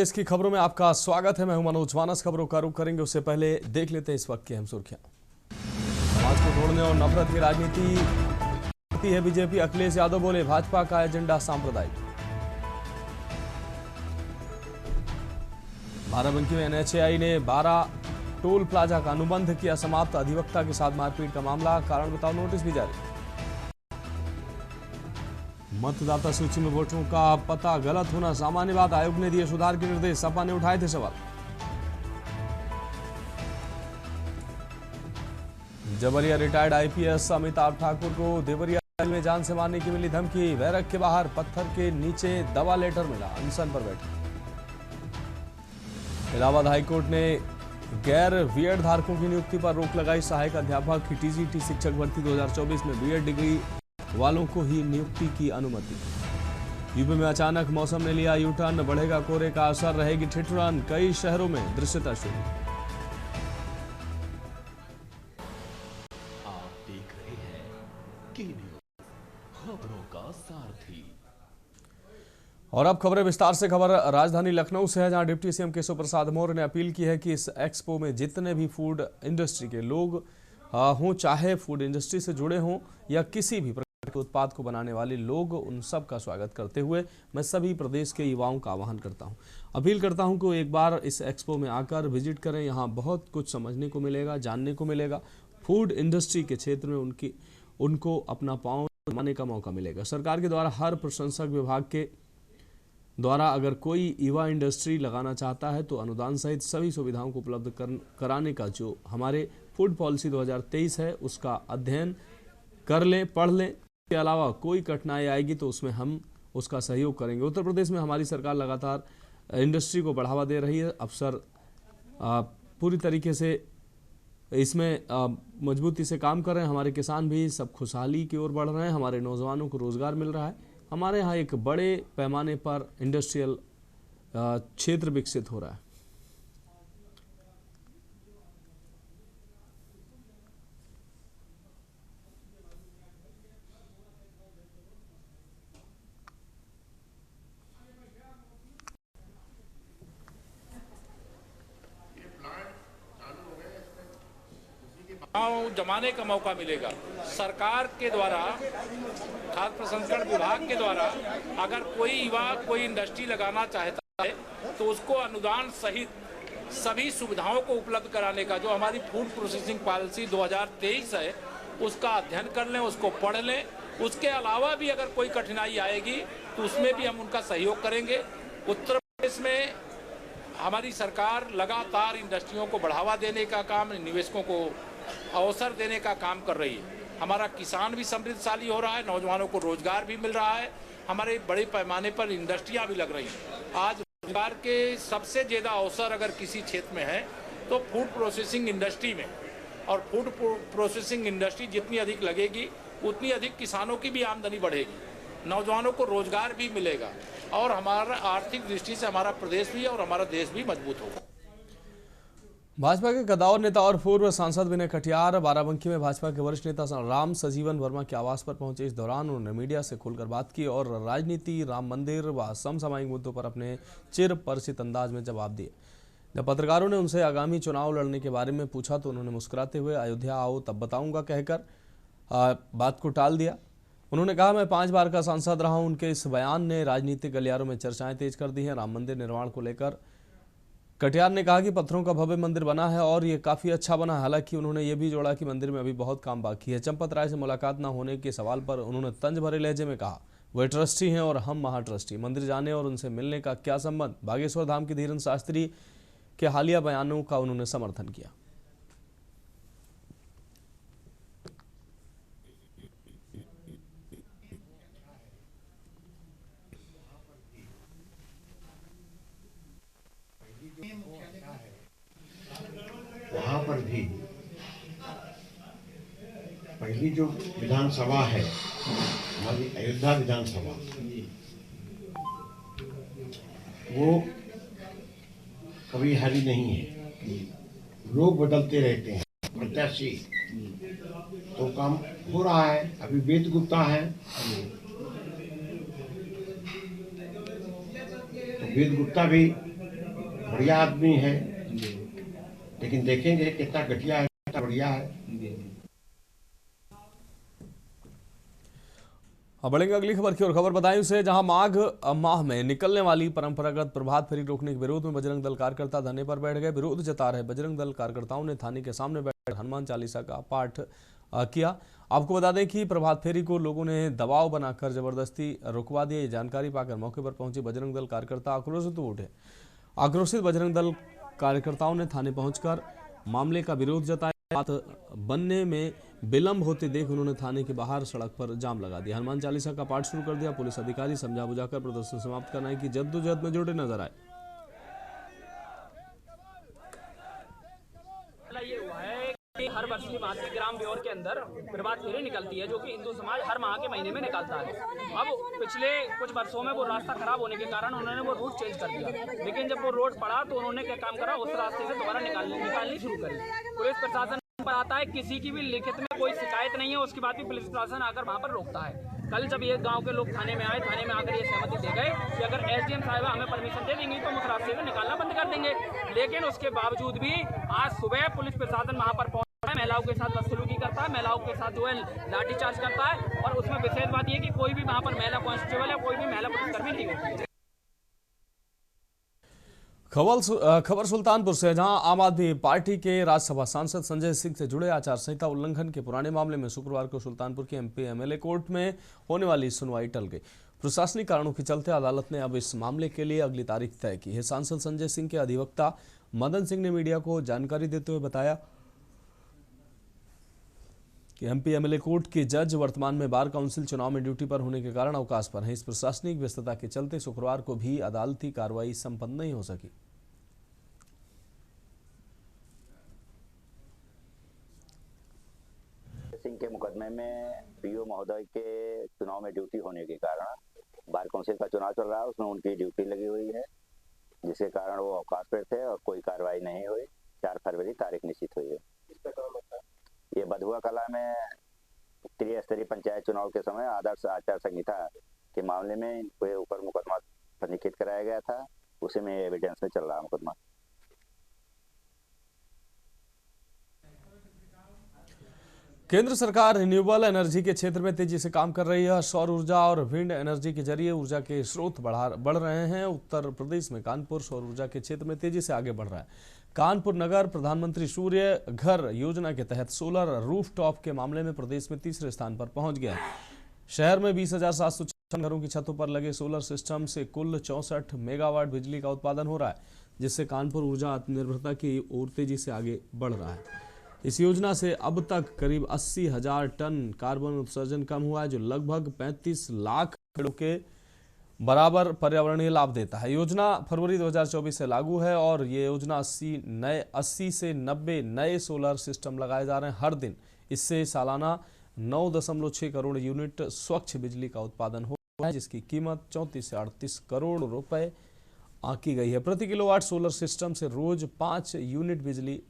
इसकी खबरों में आपका स्वागत है। मैं हूं मनोज। मानस खबरों का रुख करेंगे, उससे पहले देख लेते हैं इस वक्त की अहम सुर्खियां। समाज को तोड़ने और नफरत की राजनीति करती है बीजेपी। अखिलेश यादव बोले, भाजपा का एजेंडा सांप्रदायिक। बाराबंकी में एनएचएआई ने 12 टोल प्लाजा का अनुबंध किया समाप्त। अधिवक्ता के साथ मारपीट का मामला, कारण बताओ नोटिस भी जारी। मतदाता सूची में वोटरों का पता गलत होना सामान्य बात, आयोग ने दिए सुधार के निर्देश। सपा ने उठाए थे सवाल। जबरिया रिटायर्ड आईपीएस अमिताभ ठाकुर को देवरिया में जान से मारने की मिली धमकी। बैरक के बाहर पत्थर के नीचे दवा लेटर मिला, अनशन पर बैठे। इलाहाबाद हाईकोर्ट ने गैर बीएड धारकों की नियुक्ति पर रोक लगाई। सहायक अध्यापक की टीजीटी शिक्षक भर्ती 2024 में बीएड डिग्री वालों को ही नियुक्ति की अनुमति। यूपी में अचानक मौसम ने लिया यू टर्न, बढ़ेगा कोहरे का असर, रहेगी ठिठुरन। कई शहरों में दृश्यता शुरू। आप देख रहे हैं के न्यूज़, खबरों का सारथी। और अब खबरें विस्तार से। खबर राजधानी लखनऊ से है, जहां डिप्टी सीएम केशव प्रसाद मौर्य ने अपील की है कि इस एक्सपो में जितने भी फूड इंडस्ट्री के लोग हों, चाहे फूड इंडस्ट्री से जुड़े हों या किसी भी के उत्पाद को बनाने वाले लोग, उन सब का स्वागत करते हुए मैं सभी प्रदेश के युवाओं का आह्वान करता हूं, अपील करता हूं कि एक बार इस एक्सपो में आकर विजिट करें। यहां बहुत कुछ समझने को मिलेगा, जानने को मिलेगा। फूड इंडस्ट्री के क्षेत्र में उनको अपना पांव जमाने का मौका मिलेगा। सरकार के द्वारा हर प्रशंसक विभाग के द्वारा अगर कोई युवा इंडस्ट्री लगाना चाहता है तो अनुदान सहित सभी सुविधाओं को उपलब्ध कराने का जो हमारे फूड पॉलिसी 2023 है उसका अध्ययन कर लें, पढ़ लें। के अलावा कोई कठिनाई आएगी तो उसमें हम उसका सहयोग करेंगे। उत्तर प्रदेश में हमारी सरकार लगातार इंडस्ट्री को बढ़ावा दे रही है। अफसर पूरी तरीके से इसमें मजबूती से काम कर रहे हैं। हमारे किसान भी सब खुशहाली की ओर बढ़ रहे हैं। हमारे नौजवानों को रोजगार मिल रहा है। हमारे यहाँ एक बड़े पैमाने पर इंडस्ट्रियल क्षेत्र विकसित हो रहा है। जमाने का मौका मिलेगा। सरकार के द्वारा, खाद्य प्रसंस्करण विभाग के द्वारा अगर कोई युवा कोई इंडस्ट्री लगाना चाहता है तो उसको अनुदान सहित सभी सुविधाओं को उपलब्ध कराने का जो हमारी फूड प्रोसेसिंग पॉलिसी 2023 है उसका अध्ययन कर लें, उसको पढ़ लें। उसके अलावा भी अगर कोई कठिनाई आएगी तो उसमें भी हम उनका सहयोग करेंगे। उत्तर प्रदेश में हमारी सरकार लगातार इंडस्ट्रियों को बढ़ावा देने का काम, निवेशकों को अवसर देने का काम कर रही है। हमारा किसान भी समृद्धशाली हो रहा है, नौजवानों को रोजगार भी मिल रहा है, हमारे बड़े पैमाने पर इंडस्ट्रियां भी लग रही हैं। आज रोजगार के सबसे ज़्यादा अवसर अगर किसी क्षेत्र में है तो फूड प्रोसेसिंग इंडस्ट्री में, और फूड प्रोसेसिंग इंडस्ट्री जितनी अधिक लगेगी उतनी अधिक किसानों की भी आमदनी बढ़ेगी, नौजवानों को रोजगार भी मिलेगा और हमारा आर्थिक दृष्टि से हमारा प्रदेश भी और हमारा देश भी मजबूत होगा। भाजपा के कदावर नेता और पूर्व सांसद विनय कटियार बाराबंकी में भाजपा के वरिष्ठ नेता राम सजीवन वर्मा के आवास पर पहुंचे। इस दौरान उन्होंने मीडिया से खुलकर बात की और राजनीति, राम मंदिर व समसामयिक मुद्दों पर अपने चिर परिचित अंदाज में जवाब दिए। जब पत्रकारों ने उनसे आगामी चुनाव लड़ने के बारे में पूछा तो उन्होंने मुस्कुराते हुए अयोध्या आओ तब बताऊंगा कहकर बात को टाल दिया। उन्होंने कहा, मैं 5 बार का सांसद रहा हूं। उनके इस बयान ने राजनीतिक गलियारों में चर्चाएं तेज कर दी हैं। राम मंदिर निर्माण को लेकर कटियार ने कहा कि पत्थरों का भव्य मंदिर बना है और ये काफ़ी अच्छा बना है। हालांकि उन्होंने ये भी जोड़ा कि मंदिर में अभी बहुत काम बाकी है। चंपत राय से मुलाकात न होने के सवाल पर उन्होंने तंज भरे लहजे में कहा, वे ट्रस्टी हैं और हम महाट्रस्टी। मंदिर जाने और उनसे मिलने का क्या संबंध। बागेश्वर धाम के धीरेन्द्र शास्त्री के हालिया बयानों का उन्होंने समर्थन किया। वहाँ पर भी पहली जो विधानसभा है हमारी अयोध्या विधानसभा, वो कभी हारी नहीं है। लोग बदलते रहते हैं, प्रत्याशी तो काम हो रहा है। अभी वेद गुप्ता है तो वेद गुप्ता भी बढ़िया आदमी है, लेकिन देखेंगे कितना घटिया है कितना बढ़िया है। अब बढ़ेंगे अगली खबर की ओर। खबर बताएं उसे, जहां माघ माह में निकलने वाली परंपरागत प्रभात फेरी रोकने के विरोध में बजरंग दल कार्यकर्ता धरने पर बैठ गए। विरोध जता रहे बजरंग दल कार्यकर्ताओं ने थाने के सामने बैठ हनुमान चालीसा का पाठ किया। आपको बता दें कि प्रभात फेरी को लोगों ने दबाव बनाकर जबरदस्ती रुकवा दिया। ये जानकारी पाकर मौके पर पहुंचे बजरंग दल कार्यकर्ता आक्रोशित उठे। आक्रोशित बजरंग दल कार्यकर्ताओं ने थाने पहुंचकर मामले का विरोध जताया। बात बनने में विलंब होते देख उन्होंने थाने के बाहर सड़क पर जाम लगा दिया। हनुमान चालीसा का पाठ शुरू कर दिया। पुलिस अधिकारी समझा बुझाकर प्रदर्शन समाप्त करने की जद्दोजहद में जुटे नजर आए। ये हुआ है कि हर वर्ष की भांति ग्राम ब्योर के अंदर प्रभात फेरी निकलती है, जो कि हिंदू समाज हर माह के महीने में निकलता है। अब पिछले कुछ वर्षों में वो रास्ता खराब होने के कारण उन्होंने वो रूट चेंज कर दिया, लेकिन जब वो रोड पड़ा तो उन्होंने क्या काम करा, उस रास्ते से दोबारा निकालनी शुरू करी। पुलिस प्रशासन पर आता है, किसी की भी लिखित में कोई शिकायत नहीं है, उसके बाद भी पुलिस प्रशासन आकर वहाँ पर रोकता है। कल जब ये गांव के लोग थाने में आए, थाने में आकर ये सहमति दे गए कि अगर एसडीएम साहिबा हमें परमिशन दे देंगी तो हम उस रास्ते से निकालना बंद कर देंगे। लेकिन उसके बावजूद भी आज सुबह पुलिस प्रशासन वहाँ पर पहुंचा है, महिलाओं के साथ बदसलूकी करता है, महिलाओं के साथ जो है लाठीचार्ज करता है। और उसमें विशेष बात यह कि कोई भी वहाँ पर महिला कांस्टेबल या कोई भी महिला पुलिसकर्मी नहीं होती है। खबर सुल्तानपुर से, जहां आम आदमी पार्टी के राज्यसभा सांसद संजय सिंह से जुड़े आचार संहिता उल्लंघन के पुराने मामले में शुक्रवार को सुल्तानपुर के एमपी एमएलए कोर्ट में होने वाली सुनवाई टल गई। प्रशासनिक कारणों के चलते अदालत ने अब इस मामले के लिए अगली तारीख तय की है। सांसद संजय सिंह के अधिवक्ता मदन सिंह ने मीडिया को जानकारी देते हुए बताया कि एमपी एमएलए कोर्ट के जज वर्तमान में बार काउंसिल चुनाव में ड्यूटी पर होने के कारण अवकाश पर हैं। इस प्रशासनिक व्यस्तता के चलते शुक्रवार को भी अदालती कार्रवाई संपन्न नहीं हो सकी। सिंह के मुकदमे में पीओ महोदय के चुनाव में ड्यूटी होने के कारण बार काउंसिल का चुनाव चल रहा है, उसमें उनकी ड्यूटी लगी हुई है, जिसके कारण वो अवकाश पर थे और कोई कार्रवाई नहीं हुई। 4 फरवरी तारीख निश्चित हुई है। ये बधुआ कला में त्रिस्तरीय पंचायत चुनाव के समय आदर्श आचार संहिता के मामले में इनके ऊपर मुकदमा पंजीकृत कराया गया था, उसी में एविडेंस में चल रहा मुकदमा। केंद्र सरकार रिन्यूएबल एनर्जी के क्षेत्र में तेजी से काम कर रही है। सौर ऊर्जा और विंड एनर्जी के जरिए ऊर्जा के स्रोत बढ़ रहे हैं। उत्तर प्रदेश में कानपुर सौर ऊर्जा के क्षेत्र में तेजी से आगे बढ़ रहा है। कानपुर नगर प्रधानमंत्री सूर्य घर योजना के तहत सोलर रूफटॉप के मामले में प्रदेश में तीसरे स्थान पर पहुंच गया है। शहर में 20,756 घरों की छतों पर लगे सोलर सिस्टम से कुल 64 मेगावाट बिजली का उत्पादन हो रहा है, जिससे कानपुर ऊर्जा आत्मनिर्भरता की ओर तेजी से आगे बढ़ रहा है। इस योजना से अब तक करीब 80,000 टन कार्बन उत्सर्जन कम हुआ है, जो लगभग 35 लाख पेड़ों के बराबर पर्यावरणीय लाभ देता है। योजना फरवरी 2024 से लागू है और ये योजना 80 से 90 नए सोलर सिस्टम लगाए जा रहे हैं हर दिन। इससे सालाना 9.6 करोड़ यूनिट स्वच्छ बिजली का उत्पादन हो रहा है, जिसकी कीमत 34 से 38 करोड़ रुपए आंकी गई है। प्रति किलोवाट सोलर सिस्टम से रोज 5 यूनिट बिजली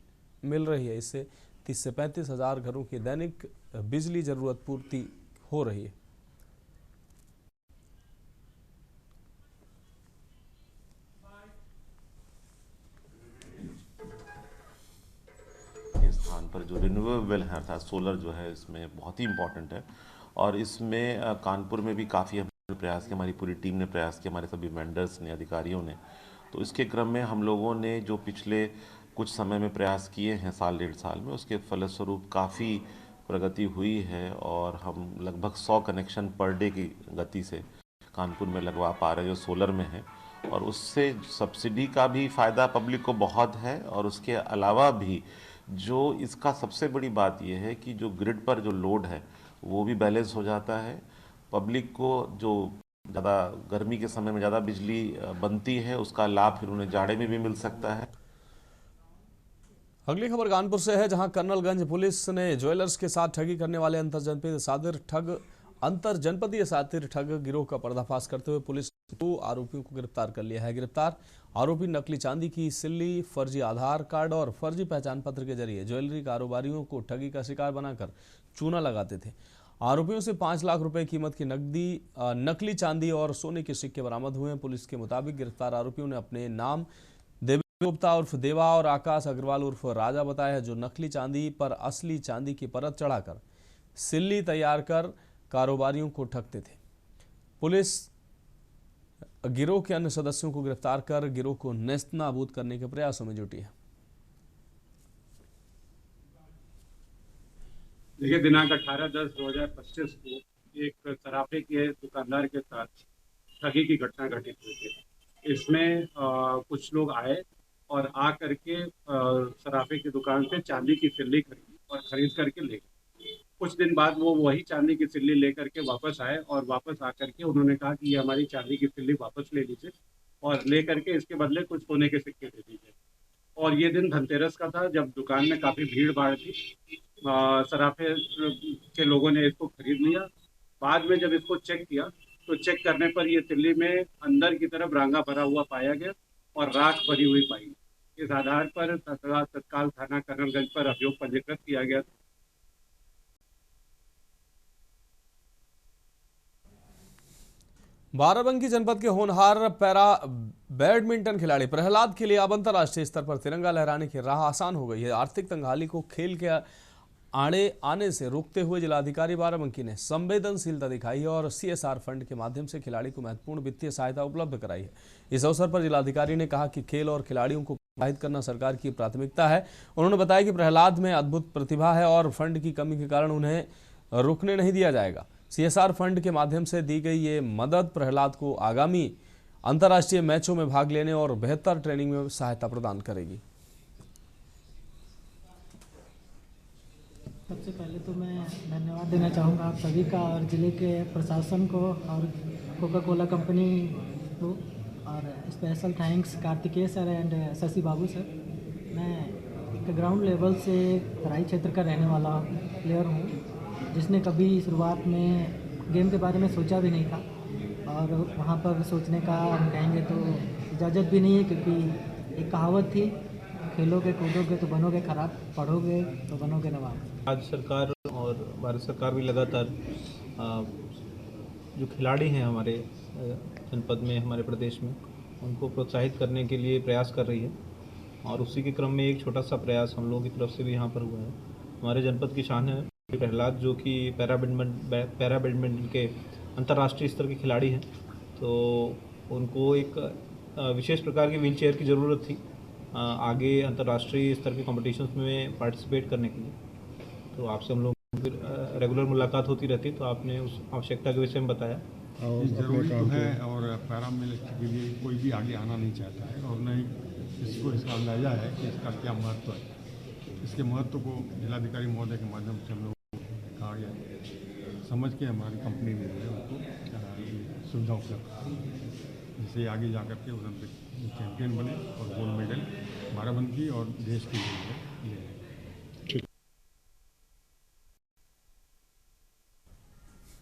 मिल रही है। इससे 30 से 35 हजार घरों की दैनिक बिजली जरूरत पूर्ति हो रही है। इस स्थान पर जो रिन्यूएबल है अर्थात सोलर जो है इसमें बहुत ही इम्पोर्टेंट है और इसमें कानपुर में भी काफ़ी प्रयास किया, हमारी पूरी टीम ने प्रयास किया, हमारे सभी वेंडर्स ने, अधिकारियों ने। तो इसके क्रम में हम लोगों ने जो पिछले कुछ समय में प्रयास किए हैं, 1.5 साल में, उसके फलस्वरूप काफ़ी प्रगति हुई है और हम लगभग 100 कनेक्शन पर डे की गति से कानपुर में लगवा पा रहे हैं जो सोलर में है। और उससे सब्सिडी का भी फ़ायदा पब्लिक को बहुत है और उसके अलावा भी जो इसका सबसे बड़ी बात यह है कि जो ग्रिड पर जो लोड है वो भी बैलेंस हो जाता है। पब्लिक को जो ज़्यादा गर्मी के समय में ज़्यादा बिजली बनती है उसका लाभ फिर उन्हें जाड़े में भी मिल सकता है। अगली खबर कानपुर से है, जहां कर्नलगंज पुलिस ने ज्वेलर्स के साथ ठगी करने वाले अंतरजनपदीय सातिर ठग गिरोह का पर्दाफाश करते हुए पुलिस ने 2 आरोपियों को गिरफ्तार कर लिया है। गिरफ्तार आरोपी नकली चांदी की सिल्ली, फर्जी आधार कार्ड और फर्जी पहचान पत्र के जरिए ज्वेलरी कारोबारियों को ठगी का शिकार बनाकर चूना लगाते थे। आरोपियों से 5 लाख रुपए कीमत की नकली चांदी और सोने के सिक्के बरामद हुए हैं। पुलिस के मुताबिक गिरफ्तार आरोपियों ने अपने नाम गुप्ता उर्फ देवा और आकाश अग्रवाल उर्फ राजा बताया है, जो नकली चांदी पर असली चांदी की परत चढ़ाकर सिल्ली तैयार कर कारोबारियों को ठगते थे। पुलिस गिरोह के अन्य सदस्यों को गिरफ्तार कर गिरोह को नेस्तनाबूद करने के प्रयासों में जुटी है। देखिए, दिनांक 18/10/2025 को एक सराफे के दुकानदार के साथ ठगी की घटना घटित हुई थी। इसमें कुछ लोग आए और आ करके सराफे की दुकान से चांदी की सिल्ली खरीदी और खरीद करके ले गए। कुछ दिन बाद वो वही चांदी की सिल्ली लेकर के वापस आए और वापस आकर के उन्होंने कहा कि ये हमारी चांदी की सिल्ली वापस ले लीजिए और ले करके इसके बदले कुछ सोने के सिक्के दे दीजिए। और ये दिन धनतेरस का था, जब दुकान में काफ़ी भीड़ भाड़ थी। सराफे के लोगों ने इसको खरीद लिया। बाद में जब इसको चेक किया तो चेक करने पर ये सिल्ली में अंदर की तरफ रांगा भरा हुआ पाया गया और राख भरी हुई पाई। इस आधार पर तत्काल थाना कर्नलगंज पर अभियोग पंजीकृत किया गया। बाराबंकी जनपद के होनहार पैरा बैडमिंटन खिलाड़ी प्रहलाद के लिए अब अंतर्राष्ट्रीय स्तर पर तिरंगा लहराने की राह आसान हो गई है। आर्थिक तंगहाली को खेल के आड़े आने से रोकते हुए जिलाधिकारी बाराबंकी ने संवेदनशीलता दिखाई है और CSR फंड के माध्यम से खिलाड़ी को महत्वपूर्ण वित्तीय सहायता उपलब्ध कराई है। इस अवसर पर जिलाधिकारी ने कहा कि खेल और खिलाड़ियों को प्रोत्साहित करना सरकार की प्राथमिकता है। उन्होंने बताया कि प्रहलाद में अद्भुत प्रतिभा है और फंड की कमी के कारण उन्हें रुकने नहीं दिया जाएगा। CSR फंड के माध्यम से दी गई ये मदद प्रहलाद को आगामी अंतर्राष्ट्रीय मैचों में भाग लेने और बेहतर ट्रेनिंग में सहायता प्रदान करेगी। सबसे पहले तो मैं धन्यवाद देना चाहूँगा आप सभी का और ज़िले के प्रशासन को और कोका कोला कंपनी को, और special thanks Kartikeya sir and Shashi Babu sir. मैं एक ग्राउंड लेवल से तराई क्षेत्र का रहने वाला प्लेयर हूँ, जिसने कभी शुरुआत में गेम के बारे में सोचा भी नहीं था और वहाँ पर सोचने का हम कहेंगे तो इजाज़त भी नहीं है, क्योंकि एक कहावत थी, खेलोगे कूदोगे तो बनोगे खराब, पढ़ोगे तो बनोगे नवाब। राज्य सरकार और भारत सरकार भी लगातार जो खिलाड़ी हैं हमारे जनपद में, हमारे प्रदेश में, उनको प्रोत्साहित करने के लिए प्रयास कर रही है और उसी के क्रम में एक छोटा सा प्रयास हम लोगों की तरफ से भी यहाँ पर हुआ है। हमारे जनपद की शान है प्रहलाद, जो कि पैरा बैडमिंटन के अंतर्राष्ट्रीय स्तर के खिलाड़ी हैं, तो उनको एक विशेष प्रकार की व्हील चेयर की ज़रूरत थी आगे अंतर्राष्ट्रीय स्तर के कॉम्पिटिशन्स में पार्टिसिपेट करने के लिए। तो आपसे हम लोग रेगुलर मुलाकात होती रहती, तो आपने उस आवश्यकता के विषय में बताया। ज़रूरी तो है और पैरा मिलिट्री के लिए कोई भी आगे आना नहीं चाहता है और नहीं इसको इसका अंदाज़ा है कि इसका क्या महत्व है। इसके महत्व को जिलाधिकारी महोदय के माध्यम से हम लोग कहा गया, समझ के हमारी कंपनी ने उनको सुविधा उपलब्ध, जिससे आगे जा कर के ओलंपिक चैंपियन बने और गोल्ड मेडल बाराबंकी और देश के लिए ले।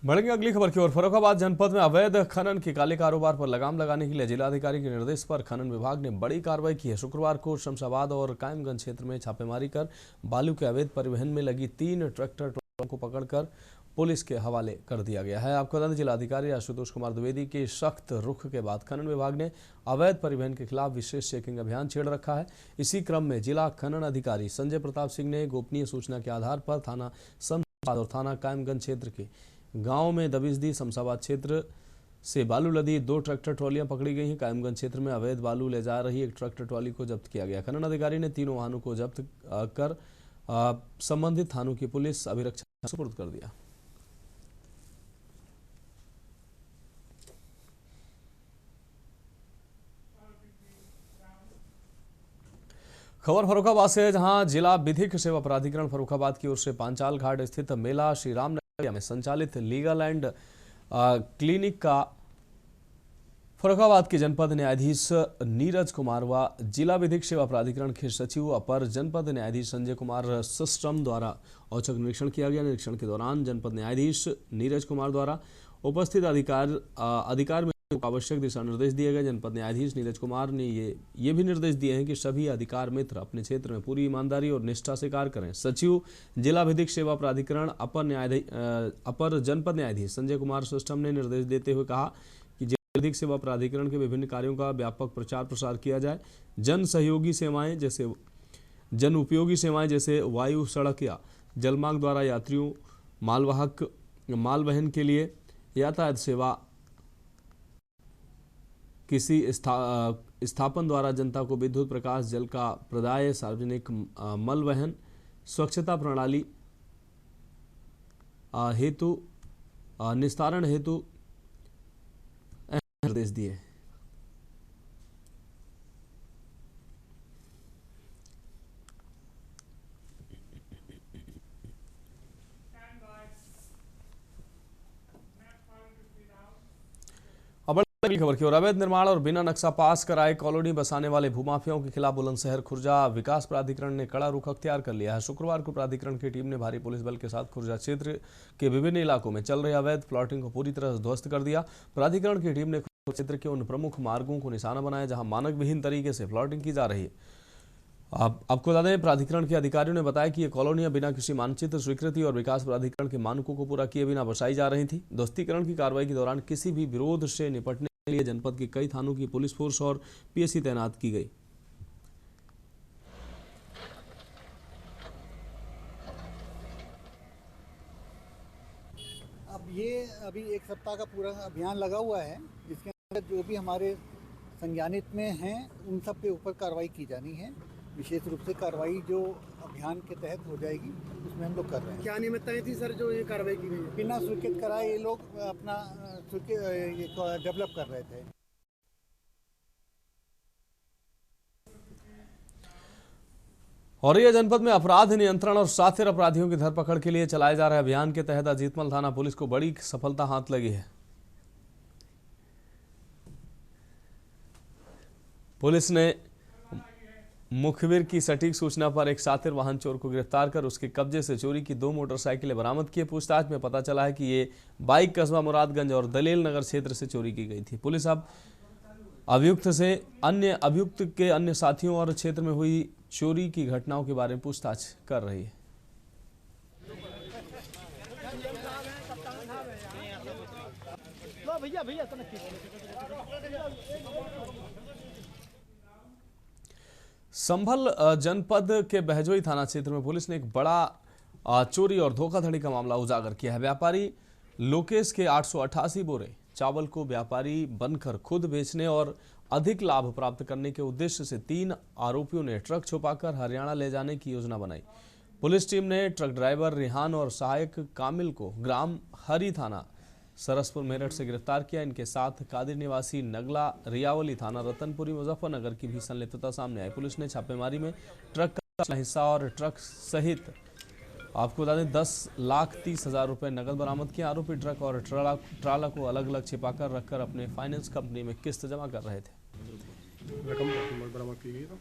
बढ़ेंगे अगली खबर की ओर। फर्रुखाबाद जनपद में अवैध खनन के काले कारोबार पर लगाम लगाने के लिए जिलाधिकारी के निर्देश पर खनन विभाग ने बड़ी कार्रवाई की है। शुक्रवार को शमशाबाद और कायमगंज क्षेत्र में छापेमारी कर बालू के अवैध परिवहन में लगी 3 ट्रैक्टर ट्रॉलियों को पकड़कर पुलिस के हवाले कर दिया गया है। आपको बता दें, जिलाधिकारी आशुतोष कुमार द्विवेदी के सख्त रुख के बाद खनन विभाग ने अवैध परिवहन के खिलाफ विशेष चेकिंग अभियान छेड़ रखा है। इसी क्रम में जिला खनन अधिकारी संजय प्रताप सिंह ने गोपनीय सूचना के आधार पर थाना शमशाबाद और थाना कायमगंज क्षेत्र के गांव में दबिश दी। शमशाबाद क्षेत्र से बालू लदी 2 ट्रैक्टर ट्रॉलियां पकड़ी गई हैं। कायमगंज क्षेत्र में अवैध बालू ले जा रही एक ट्रैक्टर ट्रॉली को जब्त किया गया। खनन अधिकारी ने तीनों वाहनों को जब्त कर संबंधित थानों की पुलिस अभिरक्षा सुपुर्द कर दिया। खबर फर्रुखाबाद से है, जहां जिला विधिक सेवा प्राधिकरण फर्रुखाबाद की ओर से पांचाल घाट स्थित मेला श्री राम नगर में संचालित लीगल एंड क्लिनिक का फर्रुखाबाद के जनपद न्यायाधीश नीरज कुमार व जिला विधिक सेवा प्राधिकरण के सचिव अपर जनपद न्यायाधीश संजय कुमार सिस्टम द्वारा औचक निरीक्षण किया गया। निरीक्षण के दौरान जनपद न्यायाधीश नीरज कुमार द्वारा उपस्थित अधिकार में आवश्यक दिशा निर्देश दिए गए। जनपद न्यायाधीश नीरज कुमार ने ये भी निर्देश दिए हैं कि सभी अधिकार मित्र अपने क्षेत्र में पूरी ईमानदारी और निष्ठा से कार्य करें। सचिव जिला विधिक सेवा प्राधिकरण अपर जनपद न्यायाधीश संजय कुमार सिस्टम ने निर्देश देते हुए कहा कि अधिक सेवा प्राधिकरण के विभिन्न कार्यों का व्यापक प्रचार प्रसार किया जाए। जन सहयोगी सेवाएं जैसे जन उपयोगी सेवाएं जैसे वायु, सड़क या जलमार्ग द्वारा यात्रियों, मालवहन के लिए यातायात सेवा, किसी स्थापन द्वारा जनता को विद्युत, प्रकाश, जल का प्रदाय, सार्वजनिक मलवहन, स्वच्छता प्रणाली हेतु निस्तारण हेतु निर्देश दिए। अगली खबर की ओर, अवैध निर्माण और बिना नक्शा पास कराए कॉलोनी बसाने वाले भूमाफियाओं के खिलाफ बुलंदशहर खुर्जा विकास प्राधिकरण ने कड़ा रुख अख्तियार कर लिया है। शुक्रवार को प्राधिकरण की टीम ने भारी पुलिस बल के साथ खुर्जा क्षेत्र के विभिन्न इलाकों में चल रहे अवैध प्लॉटिंग को पूरी तरह ध्वस्त कर दिया। प्राधिकरण की टीम ने खुर्जा क्षेत्र के उन प्रमुख मार्गों को निशाना बनाया जहां मानक विहीन तरीके से प्लॉटिंग की जा रही है। आपको बता दें, प्राधिकरण के अधिकारियों ने बताया कि ये कॉलोनियां बिना किसी मानचित्र, स्वीकृति और विकास प्राधिकरण के मानकों को पूरा किए बिना बसाई जा रही थी। ध्वस्तीकरण की कार्रवाई के दौरान किसी भी विरोध से निपटने के लिए जनपद के कई थानों की पुलिस फोर्स और पीएससी तैनात की गई। अब ये अभी 1 सप्ताह का पूरा अभियान लगा हुआ है, जिसके अंदर जो भी हमारे संज्ञानित में हैं उन सब के ऊपर कार्रवाई की जानी है। विशेष रूप से कार्रवाई जो अभियान के तहत हो जाएगी उसमें हम लोग कर रहे हैं। क्या नियमितताएं थी सर जो ये कार्रवाई की गई है? बिना स्वीकृत कराए ये लोग अपना डेवलप कर रहे थे। औरैया जनपद में अपराध नियंत्रण और साथिर अपराधियों की धरपकड़ के लिए चलाए जा रहे अभियान के तहत अजीतमल थाना पुलिस को बड़ी सफलता हाथ लगी है। पुलिस ने मुखबिर की सटीक सूचना पर एक सातिर वाहन चोर को गिरफ्तार कर उसके कब्जे से चोरी की 2 मोटरसाइकिलें बरामद की। पूछताछ में पता चला है कि ये बाइक कस्बा मुरादगंज और दलेल नगर क्षेत्र से चोरी की गई थी। पुलिस अब अभियुक्त के अन्य साथियों और क्षेत्र में हुई चोरी की घटनाओं के बारे में पूछताछ कर रही है। संभल जनपद के बहजोई थाना क्षेत्र में पुलिस ने एक बड़ा चोरी और धोखाधड़ी का मामला उजागर किया है। व्यापारी लोकेश के 888 बोरे चावल को व्यापारी बनकर खुद बेचने और अधिक लाभ प्राप्त करने के उद्देश्य से 3 आरोपियों ने ट्रक छुपाकर हरियाणा ले जाने की योजना बनाई। पुलिस टीम ने ट्रक ड्राइवर रिहान और सहायक कामिल को ग्राम हरी थाना सरसपुर मेरठ से गिरफ्तार किया। इनके साथ कादिर निवासी नगला, रियावली थाना रतनपुरी, मुजफ्फरनगर की भी संलिप्तता सामने आई। पुलिस ने छापेमारी में ट्रक का हिस्सा और ट्रक सहित आपको बता दें 10,30,000 रुपए नकद बरामद किए। आरोपी ट्रक और ट्राला को अलग अलग छिपाकर रखकर अपने फाइनेंस कंपनी में किस्त जमा कर रहे थे। रकम बरामद की गई था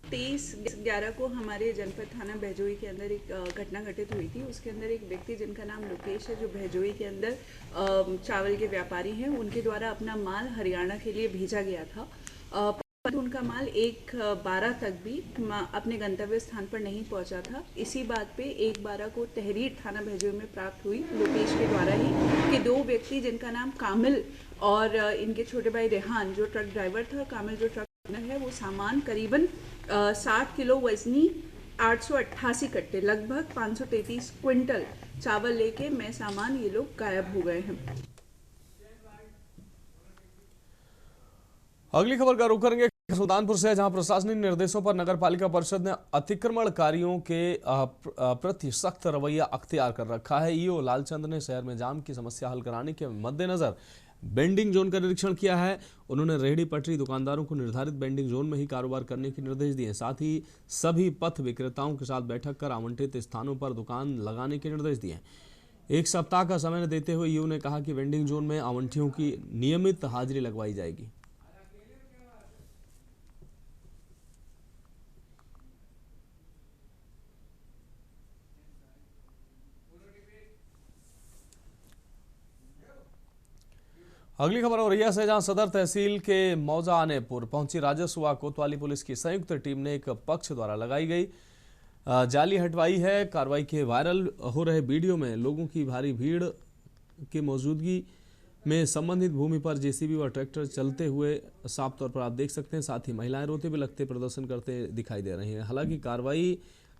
23/11 को हमारे जनपद थाना बहजोई के अंदर एक घटना घटित हुई थी। उसके अंदर एक व्यक्ति जिनका नाम लोकेश है, जो बहजोई के अंदर चावल के व्यापारी हैं, उनके द्वारा अपना माल हरियाणा के लिए भेजा गया था। उनका माल 1/12 तक भी अपने गंतव्य स्थान पर नहीं पहुंचा था। इसी बात पे 1/12 को तहरीर थाना बहजोई में प्राप्त हुई लोकेश के द्वारा ही कि 2 व्यक्ति जिनका नाम कामिल और इनके छोटे भाई रेहान जो ट्रक ड्राइवर था, कामिल जो ट्रक है, वो सामान करीबन 60 किलो वजनी 888 कट्टे लगभग 533 क्विंटल चावल लेके मैं सामान ये लोग गायब हो गए हैं। अगली खबर का रुख करेंगे सुल्तानपुर से, जहां प्रशासनिक निर्देशों पर नगर पालिका परिषद ने अतिक्रमणकारियों के प्रति सख्त रवैया अख्तियार कर रखा है। ईओ लालचंद ने शहर में जाम की समस्या हल कराने के मद्देनजर बेंडिंग जोन का निरीक्षण किया है। उन्होंने रेहड़ी पटरी दुकानदारों को निर्धारित बेंडिंग जोन में ही कारोबार करने के निर्देश दिए। साथ ही सभी पथ विक्रेताओं के साथ बैठक कर आवंटित स्थानों पर दुकान लगाने के निर्देश दिए। 1 सप्ताह का समय देते हुए ईओ ने कहा कि वेंडिंग जोन में आवंटियों की नियमित हाजिरी लगवाई जाएगी। अगली खबर औरैया से, जहां सदर तहसील के मौजा आनेपुर पहुंची राजस्व व कोतवाली पुलिस की संयुक्त टीम ने एक पक्ष द्वारा लगाई गई जाली हटवाई है। कार्रवाई के वायरल हो रहे वीडियो में लोगों की भारी भीड़ की मौजूदगी में संबंधित भूमि पर जेसीबी व ट्रैक्टर चलते हुए साफ तौर पर आप देख सकते हैं। साथ ही महिलाएं रोते बिलखते प्रदर्शन करते दिखाई दे रही हैं। हालांकि कार्रवाई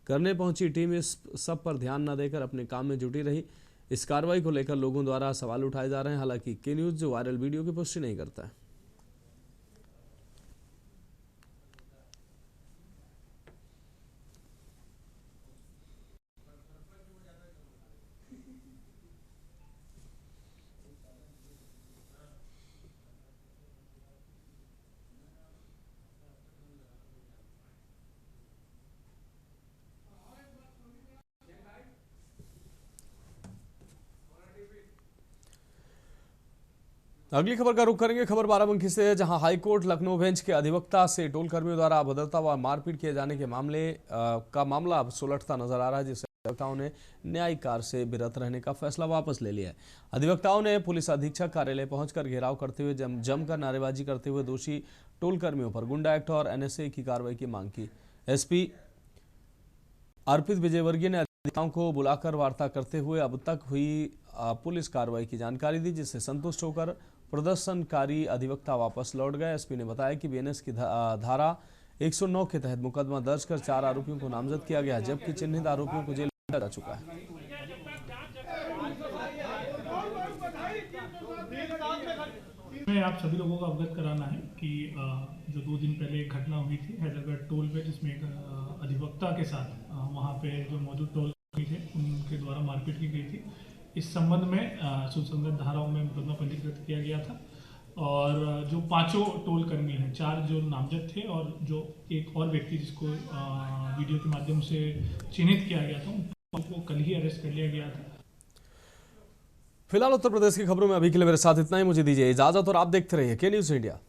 करने पहुंची टीम इस सब पर ध्यान न देकर अपने काम में जुटी रही। इस कार्रवाई को लेकर लोगों द्वारा सवाल उठाए जा रहे हैं। हालांकि के न्यूज़ जो वायरल वीडियो की पुष्टि नहीं करता है। अगली खबर का रुख करेंगे खबर बाराबंकी से, जहां हाईकोर्ट लखनऊ बेंच के अधिवक्ता से टोल कर्मियों द्वारा अभद्रता व मारपीट किए जाने के मामला अब सुलझता नजर आ रहा है, जिससे अधिवक्ताओं ने न्यायिक कार्य से विरत रहने का फैसला वापस ले लिया है। अधिवक्ताओं ने पुलिस अधीक्षक कार्यालय पहुंचकर घेराव करते हुए जमकर नारेबाजी करते हुए दोषी टोल कर्मियों पर गुंडा एक्ट और एनएसए की कार्रवाई की मांग की। एसपी अर्पित विजयवर्गीय ने अधिवक्ताओं को बुलाकर वार्ता करते हुए अब तक हुई पुलिस कार्रवाई की जानकारी दी, जिससे संतुष्ट होकर प्रदर्शनकारी अधिवक्ता वापस लौट गए। एसपी ने बताया कि बीएनएस की धारा 109 के तहत मुकदमा दर्ज कर 4 आरोपियों को नामजद किया गया, जबकि चिन्हित आरोपियों को जेल भेजा जा चुका है। मैं आप सभी लोगों को अवगत कराना है कि जो 2 दिन पहले एक घटना हुई थी हैदराबाद टोल पे, जिसमें एक अधिवक्ता के साथ वहाँ पे जो मौजूद टोल थे उनके द्वारा मारपीट की गई थी। इस संबंध में सुसंगत धाराओं में मुकदमा पंजीकृत किया गया था और जो 5 टोल कर्मी हैं, 4 जो नामजद थे और जो एक और व्यक्ति जिसको वीडियो के माध्यम से चिन्हित किया गया था, उनको कल ही अरेस्ट कर लिया गया था। फिलहाल उत्तर प्रदेश की खबरों में अभी के लिए मेरे साथ इतना ही। मुझे दीजिए इजाजत और आप देखते रहिए के न्यूज़ इंडिया।